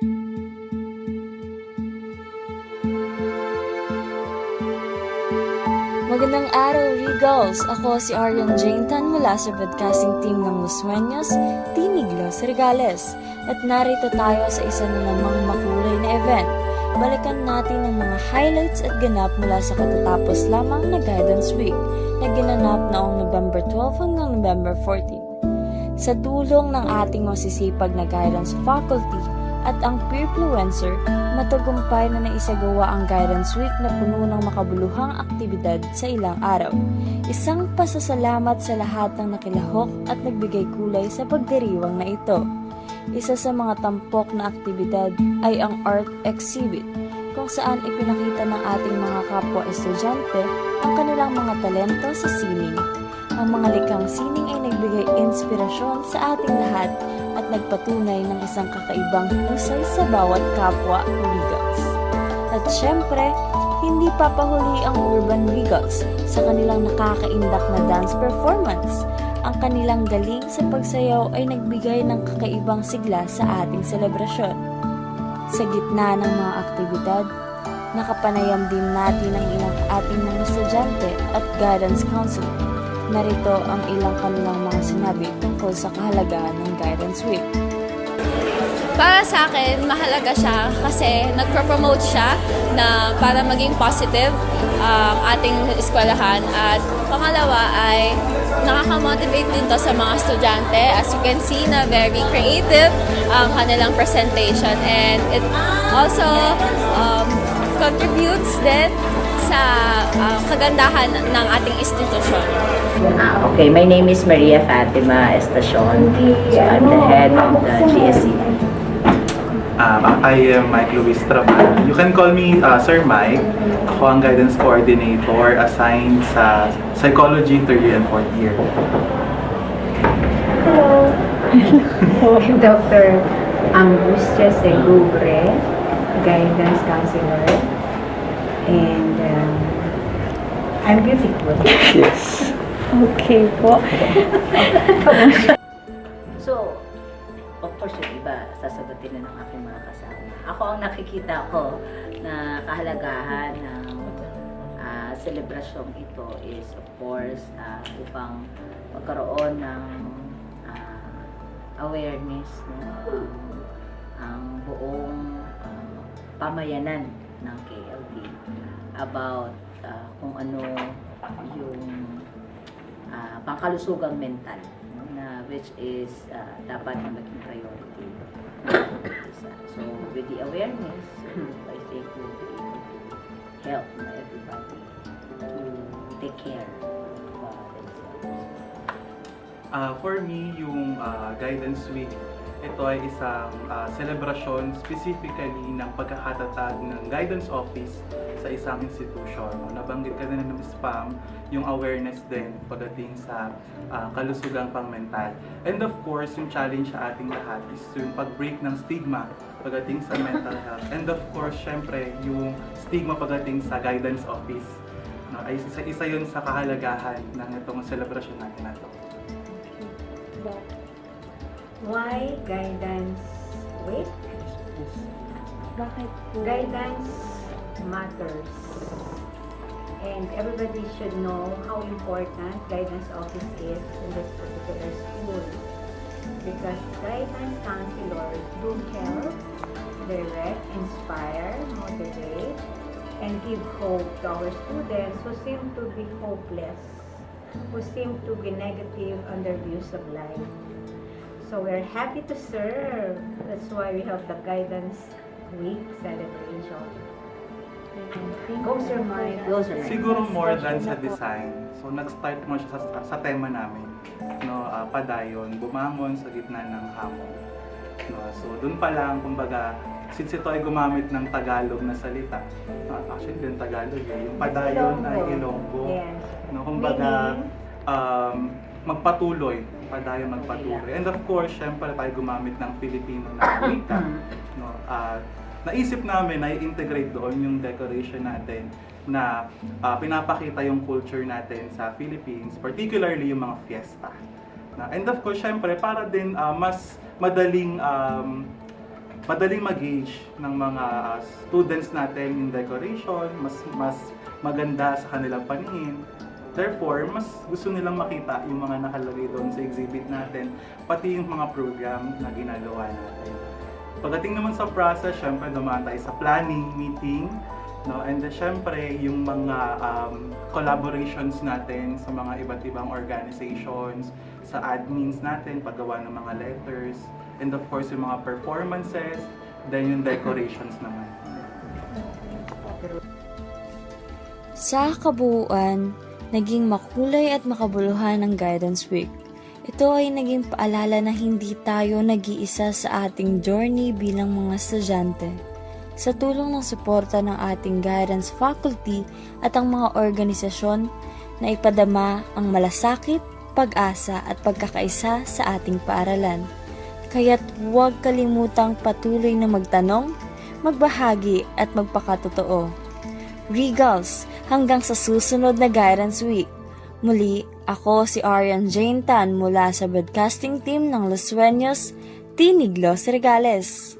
Magandang araw, Regals! Ako si Arian Jane Tan mula sa broadcasting team ng Los Sueños, Tinig Los Regales. At narito tayo sa isa na namang makulay na event. Balikan natin ang mga highlights at ganap mula sa katatapos lamang na Guidance Week na ginanap noong November 12 hanggang November 14. Sa tulong ng ating masisipag na guidance faculty at ang peerfluencer, matagumpay na naisagawa ang Guidance Week na puno ng makabuluhang aktibidad sa ilang araw. Isang pasasalamat sa lahat ng nakilahok at nagbigay kulay sa pagdiriwang na ito. Isa sa mga tampok na aktibidad ay ang art exhibit, kung saan ipinakita ng ating mga kapwa estudyante ang kanilang mga talento sa sining. Ang mga likhang sining ay nagbigay inspirasyon sa ating lahat at nagpatunay ng isang kakaibang husay sa bawat kapwa Regals. At syempre, hindi papahuli ang Urban Regals sa kanilang nakakaindak na dance performance. Ang kanilang galing sa pagsayaw ay nagbigay ng kakaibang sigla sa ating selebrasyon. Sa gitna ng mga aktibidad, nakapanayam din natin ang ilang ating mga estudyante at guidance counselor. Narito ang ilang kanilang mga sinabi tungkol sa kahalagahan ng Guidance Week. Para sa akin, mahalaga siya kasi nagpro-promote siya na para maging positive ang ating eskwelahan. At pangalawa ay nakaka-motivate din to sa mga estudyante. As you can see na very creative ang kanilang presentation. And it also contributes din sa kagandahan ng ating institusyon. Okay, my name is Maria Fatima Estacion. So I'm the head of the GSE. I am Mike Luis Traman. You can call me Sir Mike. Ako ang guidance coordinator assigned sa psychology 3rd year and 4th year. Hello. Dr. Angustia Segubre, guidance counselor. And I'm beautiful. Yes. Okay po. So, of course, yung iba, sasagutin na ng aking mga kasama. Ako ang nakikita ko na kahalagahan ng selebrasyong ito is, of course, upang magkaroon ng awareness, ang buong pamayanan ng KLD about kung ano yung pangkalusugang mental, na which is dapat na maging priority. So with the awareness, I think we'll be able to help everybody to take care of themselves. For me, yung Guidance Week, ito ay isang selebrasyon specifically ng pagkakatatag ng guidance office sa isang institution. Nabanggit ka na ng Spam, yung awareness din pagdating sa kalusugang pang-mental. And of course, yung challenge sa ating lahat is yung pag-break ng stigma pagdating sa mental health. And of course, syempre, yung stigma pagdating sa guidance office. No, ay isa yun sa kahalagahan ng itong selebrasyon natin na ito. Why guidance week? Bakit po? Guidance matters. And everybody should know how important guidance office is in this particular school. Because guidance counselors do help, direct, inspire, motivate, and give hope to our students who seem to be hopeless, who seem to be negative on their views of life. So we're happy to serve. That's why we have the Guidance Week celebration. Goes your mind. Siguro more than sa design. So nag-start mo siya sa tema namin. No, padayon, bumangon sa gitna ng hamon. No, so doon pa lang, kumbaga, since ito ay gumamit ng Tagalog na salita. No, actually din Tagalog eh. Yung padayon ay Ilonggo. Yes. No, kumbaga, magpatuloy. Padayon magpatuloy. And of course, syempre tayo gumamit ng Filipino na wika. No, naisip namin na i-integrate doon yung decoration natin na pinapakita yung culture natin sa Philippines, particularly yung mga fiesta. And of course, syempre, para din mas madaling madaling mag-gauge ng mga students natin in decoration, mas maganda sa kanilang paningin. Therefore, mas gusto nilang makita yung mga nakalagay doon sa exhibit natin, pati yung mga program na ginagawa natin. Pagdating naman sa process, syempre dumaan tayo sa planning, meeting, no? And then, syempre, yung mga collaborations natin sa mga iba't ibang organizations, sa admins natin, paggawa ng mga letters, and of course, yung mga performances, then yung decorations naman. Sa kabuuan, naging makulay at makabuluhan ang Guidance Week. Ito ay naging paalala na hindi tayo nag-iisa sa ating journey bilang mga estudyante. Sa tulong ng suporta ng ating guidance faculty at ang mga organisasyon na ipadama ang malasakit, pag-asa at pagkakaisa sa ating paaralan. Kaya't huwag kalimutang patuloy na magtanong, magbahagi at magpakatotoo. Regals, hanggang sa susunod na Guidance Week. Muli, ako si Arian Jane Tan mula sa broadcasting team ng Los Sueños, Tinig Los Regales.